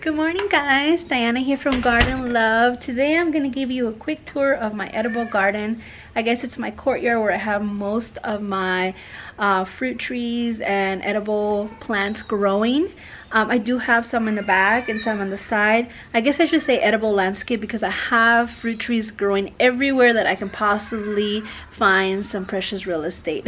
Good morning guys, Diana here from Garden Love. Today I'm going to give you a quick tour of my edible garden. I guess it's my courtyard where I have most of my fruit trees and edible plants growing. I do have some in the back and some on the side. I guess I should say edible landscape because I have fruit trees growing everywhere that I can possibly find some precious real estate.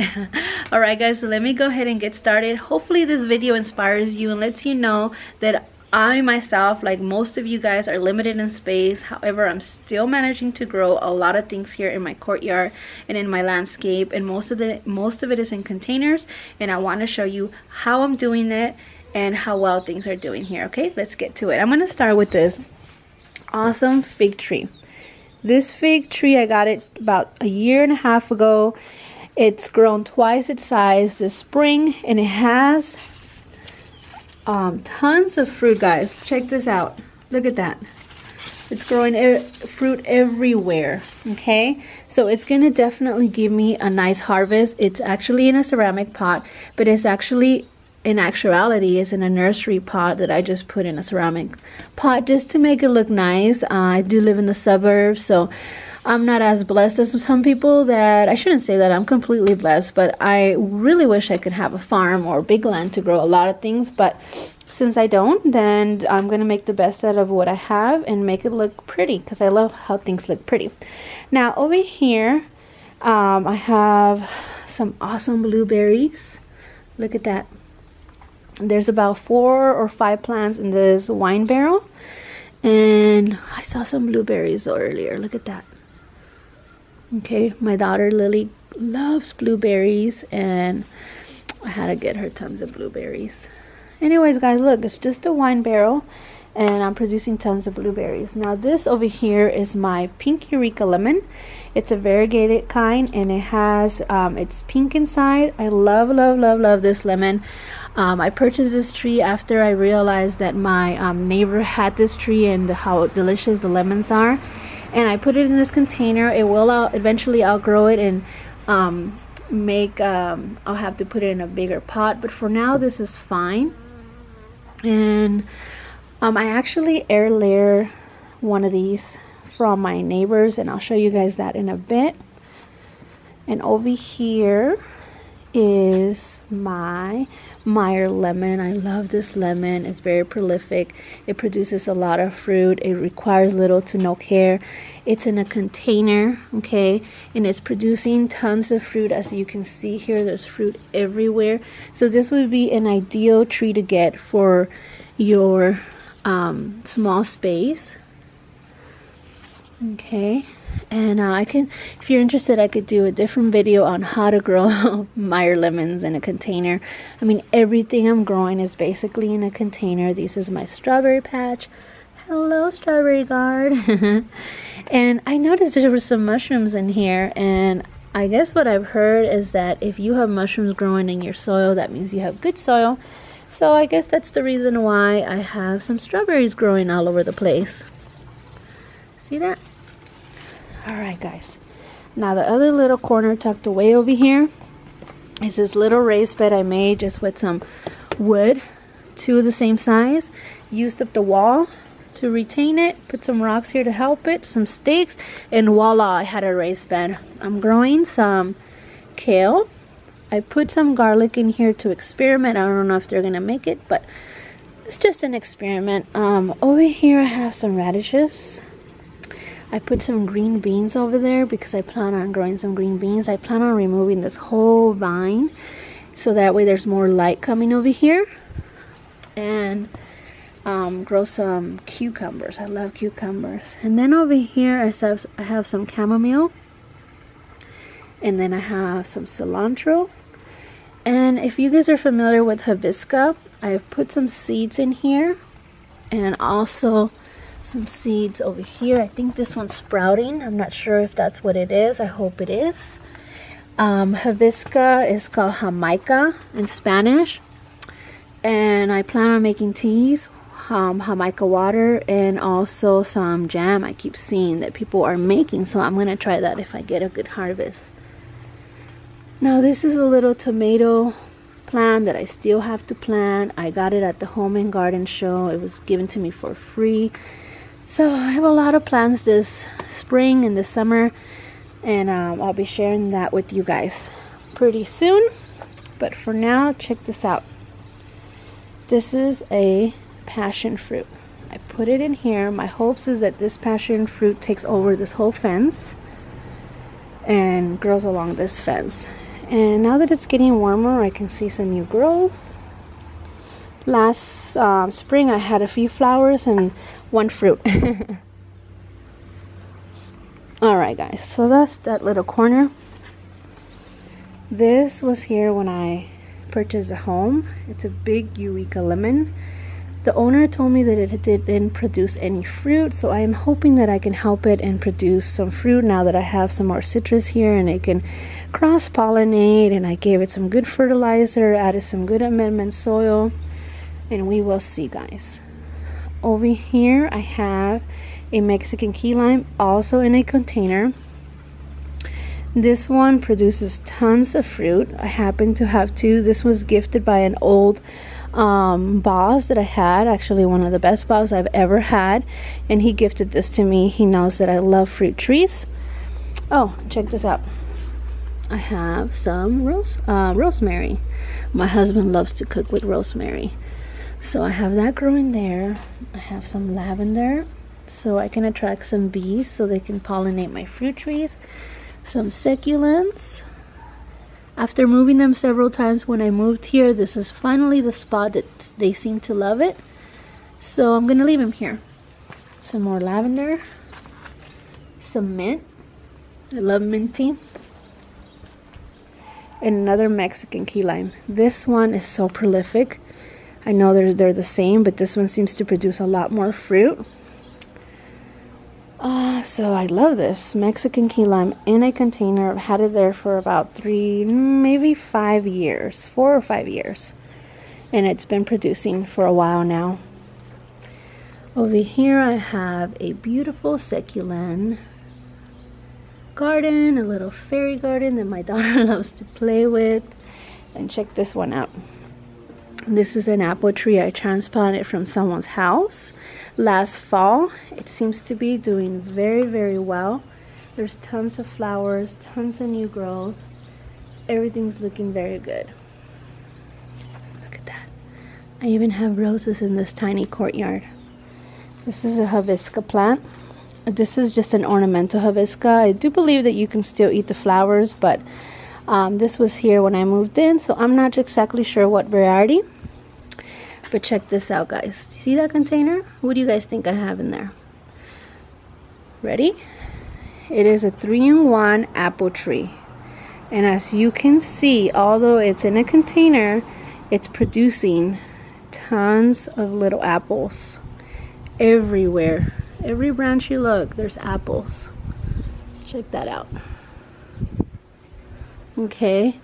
Alright guys, so let me go ahead and get started. Hopefully this video inspires you and lets you know that I myself, like most of you guys, are limited in space. However, I'm still managing to grow a lot of things here in my courtyard and in my landscape, and most of it is in containers, and I want to show you how I'm doing it and how well things are doing here. Okay, let's get to it. I'm going to start with this awesome fig tree. This fig tree, I got it about a year and a half ago. It's grown twice its size this spring, and it has tons of fruit, guys. Check this out. Look at that. It's growing fruit everywhere. Okay, so it's gonna definitely give me a nice harvest. It's actually in a ceramic pot, but it's actually, in actuality, it's in a nursery pot that I just put in a ceramic pot just to make it look nice. I do live in the suburbs, so I'm not as blessed as some people. That I shouldn't say that I'm completely blessed, but I really wish I could have a farm or big land to grow a lot of things. But since I don't, then I'm gonna make the best out of what I have and make it look pretty, because I love how things look pretty. Now over here I have some awesome blueberries. Look at that. There's about 4 or 5 plants in this wine barrel, and I saw some blueberries earlier. Look at that. Okay, my daughter Lily loves blueberries, and I had to get her tons of blueberries. Anyways guys, look, it's just a wine barrel and I'm producing tons of blueberries. Now this over here is my pink Eureka lemon. It's a variegated kind, and it has it's pink inside. I love this lemon. I purchased this tree after I realized that my neighbor had this tree and how delicious the lemons are. And I put it in this container. It will eventually outgrow it and I'll have to put it in a bigger pot, but for now this is fine. And I actually air layer one of these from my neighbors, and I'll show you guys that in a bit. And over here is my Meyer lemon. I love this lemon. It's very prolific. It produces a lot of fruit. It requires little to no care. It's in a container, okay, and it's producing tons of fruit. As you can see here, there's fruit everywhere. So this would be an ideal tree to get for your small space. Okay, and I can, if you're interested, I could do a different video on how to grow Meyer lemons in a container. I mean, everything I'm growing is basically in a container. This is my strawberry patch. Hello, strawberry guard. And I noticed there were some mushrooms in here, and I guess what I've heard is that if you have mushrooms growing in your soil, that means you have good soil. So I guess that's the reason why I have some strawberries growing all over the place. See that? Alright guys, now the other little corner tucked away over here is this little raised bed I made just with some wood, 2 of the same size. Used up the wall to retain it, put some rocks here to help it, some stakes, and voila, I had a raised bed. I'm growing some kale. I put some garlic in here to experiment. I don't know if they're gonna make it, but it's just an experiment. Over here I have some radishes. I put some green beans over there because I plan on growing some green beans. I plan on removing this whole vine so that way there's more light coming over here. And grow some cucumbers. I love cucumbers. And then over here I have some chamomile. And then I have some cilantro. And if you guys are familiar with hibiscus, I've put some seeds in here. And also some seeds over here. I think this one's sprouting. I'm not sure if that's what it is. I hope it is. Hibiscus is called Jamaica in Spanish, and I plan on making teas, Jamaica water, and also some jam I keep seeing that people are making, so I'm gonna try that if I get a good harvest. Now this is a little tomato plant that I still have to plant. I got it at the Home and Garden show. It was given to me for free. So I have a lot of plants this spring and this summer, and I'll be sharing that with you guys pretty soon. But for now, check this out. This is a passion fruit. I put it in here. My hopes is that this passion fruit takes over this whole fence and grows along this fence. And now that it's getting warmer, I can see some new growth. Last spring I had a few flowers and one fruit. Alright guys, so that's that little corner. This was here when I purchased a home. It's a big Eureka lemon. The owner told me that it didn't produce any fruit, so I am hoping that I can help it and produce some fruit now that I have some more citrus here, and it can cross-pollinate. And I gave it some good fertilizer, added some good amendment soil, and we will see, guys. Over here I have a Mexican key lime, also in a container. This one produces tons of fruit. I happen to have two. This was gifted by an old boss that I had, actually one of the best boss I've ever had, and he gifted this to me. He knows that I love fruit trees. Oh, check this out. I have some rosemary. My husband loves to cook with rosemary, so I have that growing there. I have some lavender, so I can attract some bees so they can pollinate my fruit trees. Some succulents. After moving them several times when I moved here, this is finally the spot that they seem to love it. So I'm going to leave them here. Some more lavender. Some mint. I love mint tea. And another Mexican key lime. This one is so prolific. I know they're the same, but this one seems to produce a lot more fruit. So I love this Mexican key lime in a container. I've had it there for about 4 or 5 years, and it's been producing for a while now. Over here I have a beautiful succulent garden, a little fairy garden that my daughter loves to play with. And check this one out. This is an apple tree I transplanted from someone's house last fall. It seems to be doing very, very well. There's tons of flowers, tons of new growth. Everything's looking very good. Look at that. I even have roses in this tiny courtyard. This is a hibiscus plant. This is just an ornamental hibiscus. I do believe that you can still eat the flowers, but this was here when I moved in, so I'm not exactly sure what variety. But check this out, guys. See that container? What do you guys think I have in there? Ready? It is a 3-in-1 apple tree. And as you can see, although it's in a container, it's producing tons of little apples everywhere. Every branch you look, there's apples. Check that out. Okay.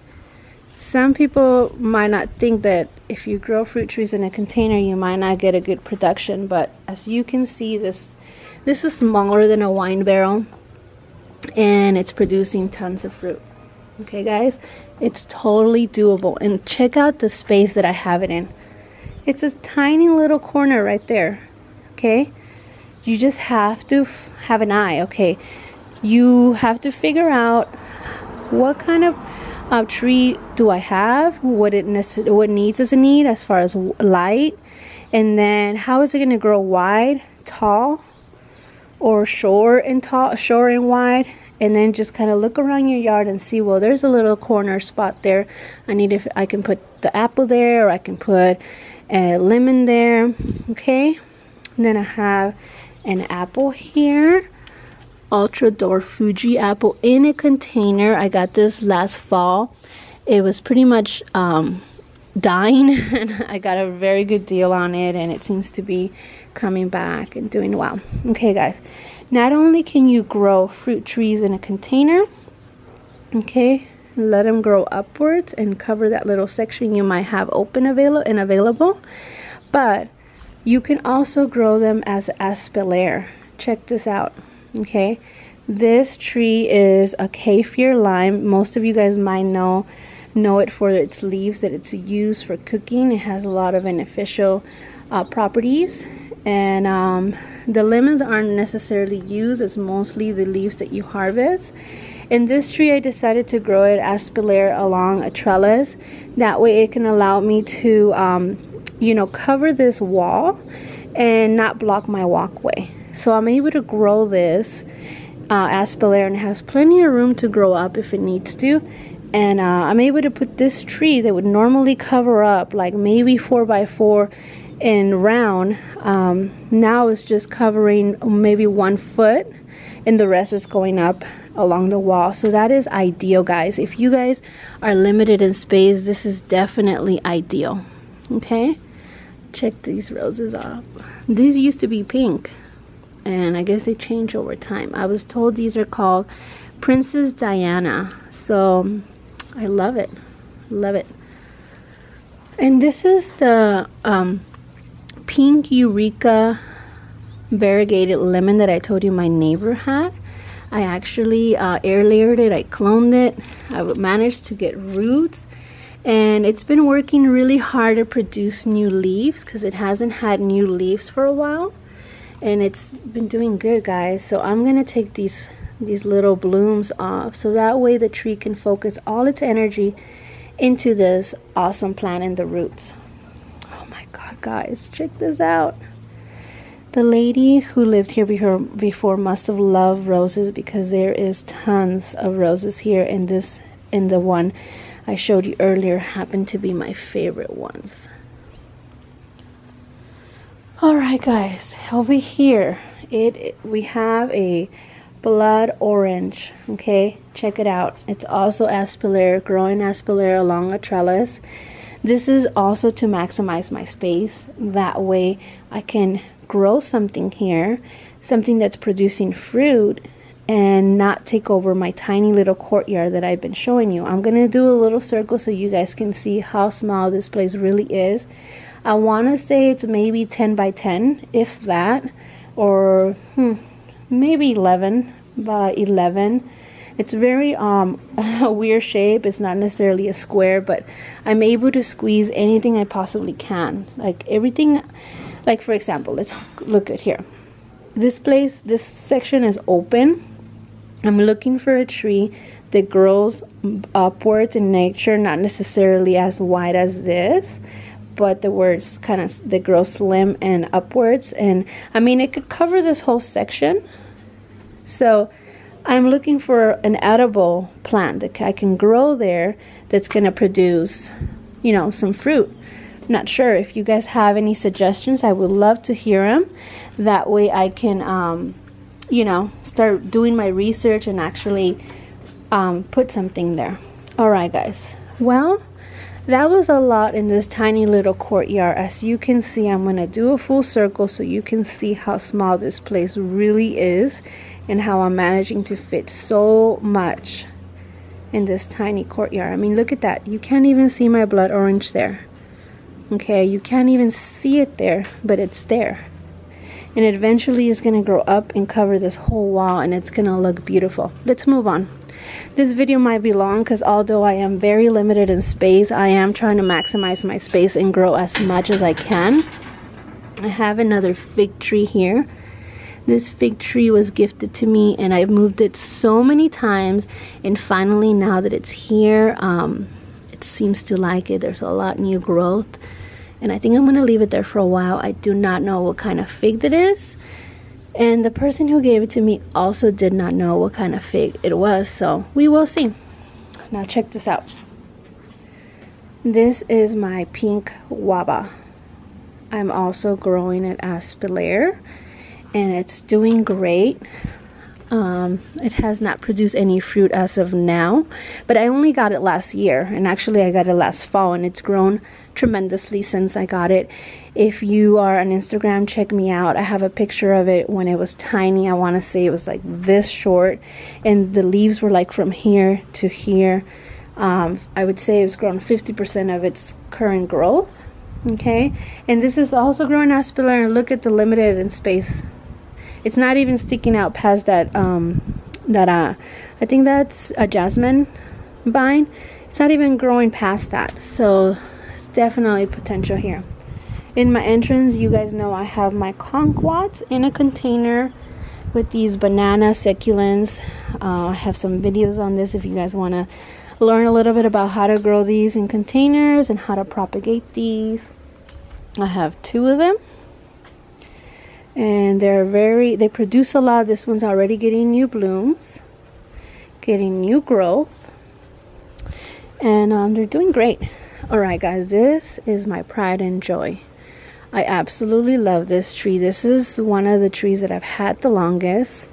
Some people might not think that if you grow fruit trees in a container, you might not get a good production, but as you can see, this is smaller than a wine barrel, and it's producing tons of fruit. Okay, guys, it's totally doable. And check out the space that I have it in. It's a tiny little corner right there. Okay, you just have to have an eye. Okay, you have to figure out what kind of tree do I have, what needs does it need as far as light, and then how is it going to grow wide, tall, or short and wide. And then just kind of look around your yard and see, well, there's a little corner spot there. I can put the apple there, or I can put a lemon there. Okay, and then I have an apple here, Ultra Dwarf Fuji apple in a container. I got this last fall. It was pretty much dying, and I got a very good deal on it, and it seems to be coming back and doing well. Okay, guys, not only can you grow fruit trees in a container, okay, let them grow upwards and cover that little section you might have open available, but you can also grow them as Espalier. Check this out. Okay, this tree is a kaffir lime. Most of you guys might know know it for its leaves, that it's used for cooking. It has a lot of beneficial properties. And the lemons aren't necessarily used, it's mostly the leaves that you harvest. In this tree, I decided to grow it Espalier along a trellis. That way it can allow me to you know, cover this wall and not block my walkway. So I'm able to grow this Espalier, and it has plenty of room to grow up if it needs to. And I'm able to put this tree that would normally cover up like maybe 4x4 in round, now it's just covering maybe 1 foot, and the rest is going up along the wall. So that is ideal, guys. If you guys are limited in space, this is definitely ideal. Okay, check these roses out. These used to be pink, and I guess they change over time. I was told these are called Princess Diana, so I love it, love it. And this is the pink Eureka variegated lemon that I told you my neighbor had. I actually air layered it, I cloned it, I managed to get roots, and it's been working really hard to produce new leaves because it hasn't had new leaves for a while, and it's been doing good, guys. So I'm gonna take these little blooms off so that way the tree can focus all its energy into this awesome plant and the roots. Oh my god, guys, check this out. The lady who lived here before must have loved roses, because there is tons of roses here, and the one I showed you earlier happened to be my favorite ones. Alright, guys, over here we have a blood orange. Okay, check it out. It's also Espalier, growing Espalier along a trellis. This is also to maximize my space. That way I can grow something here, something that's producing fruit, and not take over my tiny little courtyard that I've been showing you. I'm gonna do a little circle so you guys can see how small this place really is. I want to say it's maybe 10 by 10, if that, or maybe 11 by 11. It's very a weird shape. It's not necessarily a square, but I'm able to squeeze anything I possibly can. Like everything, like for example, let's look at here. This place, this section is open. I'm looking for a tree that grows upwards in nature, not necessarily as wide as this, but the words kind of, they grow slim and upwards. And I mean, it could cover this whole section. So I'm looking for an edible plant that I can grow there that's going to produce, you know, some fruit. Not sure if you guys have any suggestions. I would love to hear them. That way I can, you know, start doing my research and actually put something there. All right, guys. Well, that was a lot in this tiny little courtyard. As you can see, I'm going to do a full circle so you can see how small this place really is and how I'm managing to fit so much in this tiny courtyard. I mean, look at that. You can't even see my blood orange there. Okay, you can't even see it there, but it's there. And eventually it's going to grow up and cover this whole wall, and it's going to look beautiful. Let's move on. This video might be long because although I am very limited in space, I am trying to maximize my space and grow as much as I can. I have another fig tree here. This fig tree was gifted to me, and I've moved it so many times, and finally now that it's here, it seems to like it. There's a lot new growth, and I think I'm going to leave it there for a while. I do not know what kind of fig that is, and the person who gave it to me also did not know what kind of fig it was, so we will see. Now check this out. This is my pink guava. I'm also growing it Espalier, and it's doing great. It has not produced any fruit as of now, but I only got it last year, and actually I got it last fall, and it's grown tremendously since I got it. If you are on Instagram, check me out. I have a picture of it when it was tiny. I want to say it was like this short, and the leaves were like from here to here. I would say it was grown 50% of its current growth. Okay, and this is also growing Espalier, and look at the limited in space. It's not even sticking out past that I think that's a jasmine vine. It's not even growing past that, so it's definitely potential here. In my entrance, you guys know I have my kumquats in a container with these banana succulents. I have some videos on this if you guys want to learn a little bit about how to grow these in containers and how to propagate these. I have 2 of them, and they produce a lot. This one's already getting new blooms, getting new growth, and they're doing great. All right, guys, this is my pride and joy. I absolutely love this tree. This is one of the trees that I've had the longest.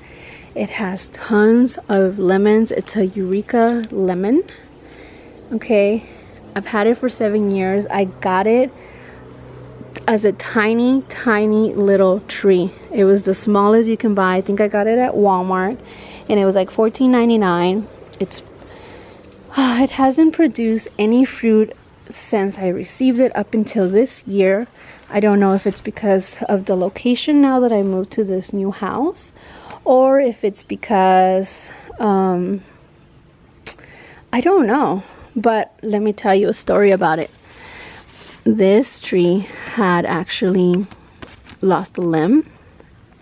It has tons of lemons. It's a Eureka lemon. Okay, I've had it for 7 years. I got it as a tiny little tree. It was the smallest you can buy. I think I got it at Walmart, and it was like $14.99. It hasn't produced any fruit since I received it up until this year. I don't know if it's because of the location now that I moved to this new house, or if it's because I don't know. But let me tell you a story about it. This tree had actually lost a limb,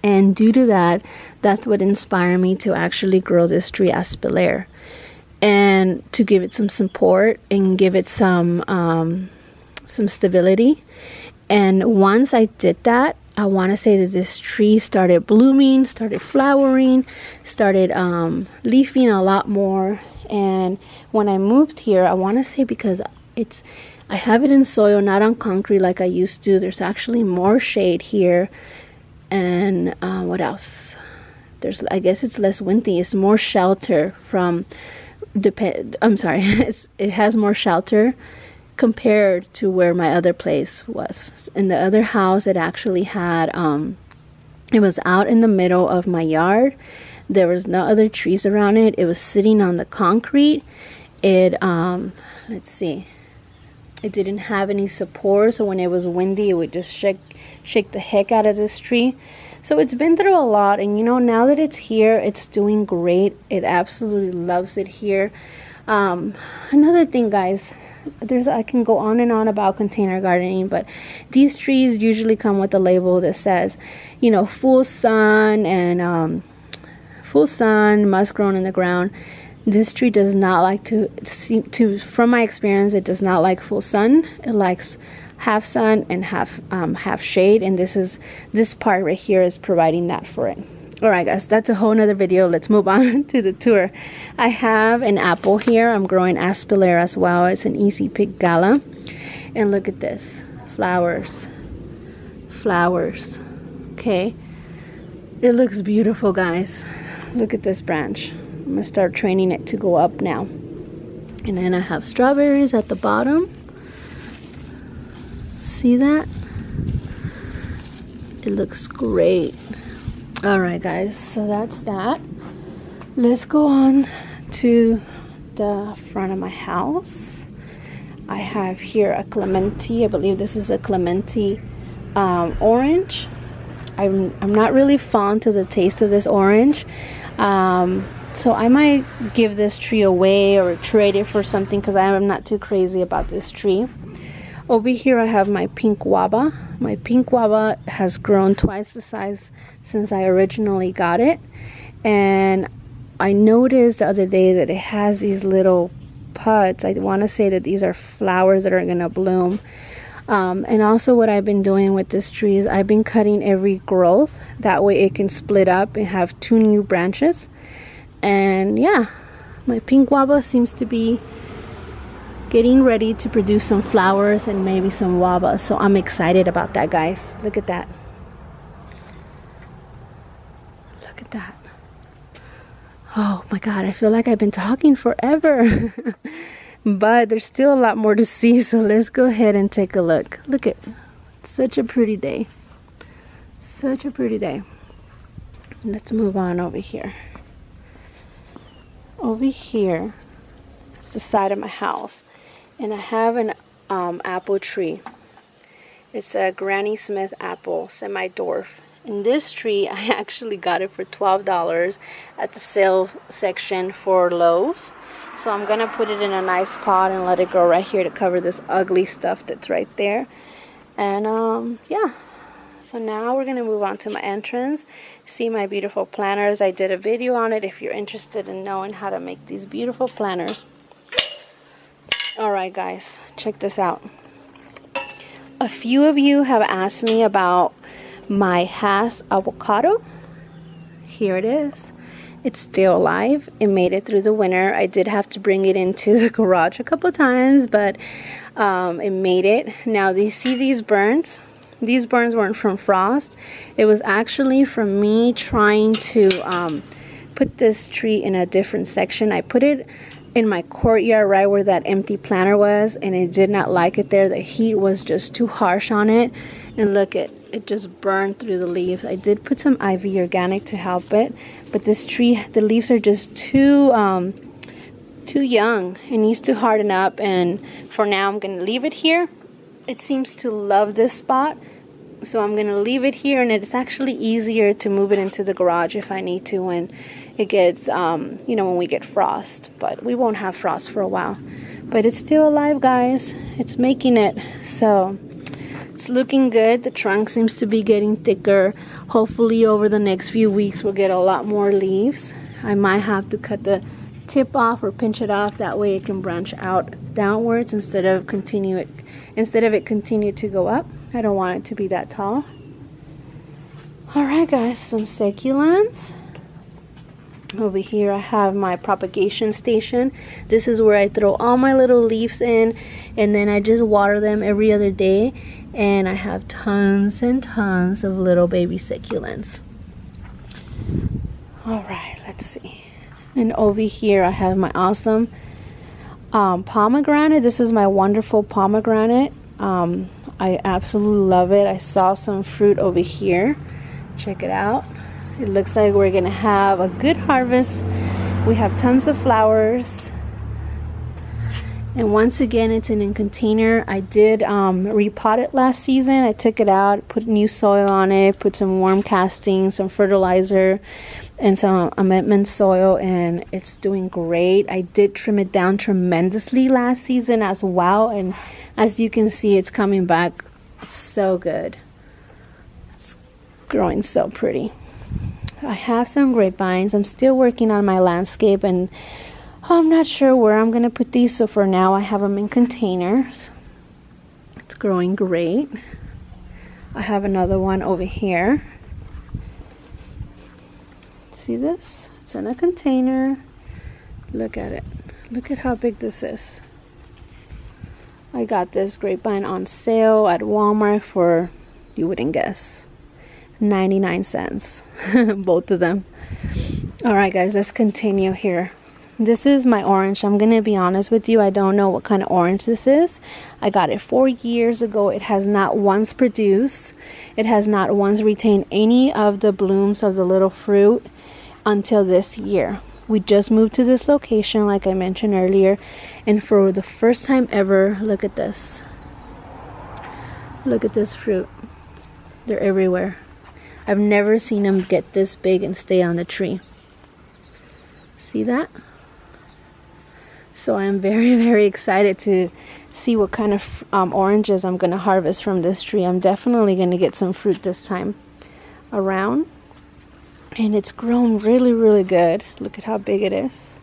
and due to that, that's what inspired me to actually grow this tree, Espalier, and to give it some support and give it some stability. And once I did that, I want to say that this tree started blooming, started flowering, started leafing a lot more. And when I moved here, I want to say because I have it in soil, not on concrete like I used to. There's actually more shade here. And what else? I guess it's less windy. It's more shelter from it has more shelter compared to where my other place was. In the other house, it actually had it was out in the middle of my yard. There was no other trees around it. It was sitting on the concrete. It let's see, it didn't have any support, so when it was windy, it would just shake the heck out of this tree. So it's been through a lot, and now that it's here, it's doing great. It absolutely loves it here. Another thing, guys, I can go on and on about container gardening, but these trees usually come with a label that says, full sun and full sun, must grow in the ground. This tree does not like from my experience, it does not like full sun. It likes half sun and half shade, and this part right here is providing that for it. All right, guys, that's a whole nother video. Let's move on to the tour. I have an apple here. I'm growing Espalier as well. It's an easy pick gala, and look at this, flowers. Okay, it looks beautiful, guys. Look at this branch. I'm gonna start training it to go up now. And then I have strawberries at the bottom. See that? It looks great. All right, guys, so that's that. Let's go on to the front of my house. I have here a clementi. I believe this is a clementi orange. I'm not really fond to the taste of this orange, so I might give this tree away or trade it for something because I am not too crazy about this tree. Over here I have my pink guava. My pink guava has grown twice the size since I originally got it, and I noticed the other day that it has these little pods. I want to say that these are flowers that are going to bloom. And also what I've been doing with this tree is I've been cutting every growth. That way it can split up and have 2 new branches. And yeah, my pink guava seems to be getting ready to produce some flowers and maybe some guavas. So I'm excited about that, guys. Look at that. Look at that. Oh my God, I feel like I've been talking forever. But there's still a lot more to see, so let's go ahead and take a look. Look at, such a pretty day. Such a pretty day. Let's move on over here. Over here is the side of my house, and I have an apple tree. It's a Granny Smith apple, semi-dwarf, And this tree, I actually got it for $12 at the sale section for Lowe's. So I'm gonna put it in a nice pot and let it grow right here to cover this ugly stuff that's right there. And yeah, so now we're gonna move on to my entrance. See my beautiful planters. I did a video on it if you're interested in knowing how to make these beautiful planters. Alright guys, check this out. A few of you have asked me about my avocado. Here it is. It's still alive. It made it through the winter. I did have to bring it into the garage a couple times, but it made it. Now see these burns? These burns weren't from frost. It was actually from me trying to put this tree in a different section. I put it in my courtyard right where that empty planter was, and it did not like it there. The heat was just too harsh on it, and look, it just burned through the leaves. I did put some IV organic to help it, but this tree, the leaves are just too young. It needs to harden up, and for now I'm gonna leave it here. It seems to love this spot, so I'm gonna leave it here, and it's actually easier to move it into the garage if I need to when it gets you know, when we get frost. But we won't have frost for a while. But it's still alive, guys. It's making it, so it's looking good. The trunk seems to be getting thicker. Hopefully over the next few weeks we'll get a lot more leaves. I might have to cut the tip off or pinch it off, that way it can branch out downwards instead of it continue to go up. I don't want it to be that tall. Alright guys, some succulents. Over here I have my propagation station. This is where I throw all my little leaves in, and then I just water them every other day, and I have tons and tons of little baby succulents. Alright, let's see. And over here I have my awesome pomegranate. This is my wonderful pomegranate. I absolutely love it. I saw some fruit over here. Check it out. It looks like we're gonna have a good harvest. We have tons of flowers. And once again, it's in a container. I did repot it last season. I took it out, put new soil on it, put some worm casting, some fertilizer, and some amendment soil, and it's doing great. I did trim it down tremendously last season as well, and as you can see, it's coming back so good. It's growing so pretty. I have some grapevines. I'm still working on my landscape, and I'm not sure where I'm going to put these, so for now I have them in containers. It's growing great. I have another one over here. See this? It's in a container. Look at it. Look at how big this is. I got this grapevine on sale at Walmart for, you wouldn't guess, 99 cents. Both of them. Alright guys, let's continue here. This is my orange. I'm gonna be honest with you, I don't know what kind of orange this is. I got it 4 years ago. It has not once produced. It has not once retained any of the blooms of the little fruit until this year. We just moved to this location, like I mentioned earlier, and for the first time ever, look at this. Look at this fruit. They're everywhere. I've never seen them get this big and stay on the tree. See that? So I'm very, very excited to see what kind of oranges I'm going to harvest from this tree. I'm definitely going to get some fruit this time around. And it's grown really, really good. Look at how big it is.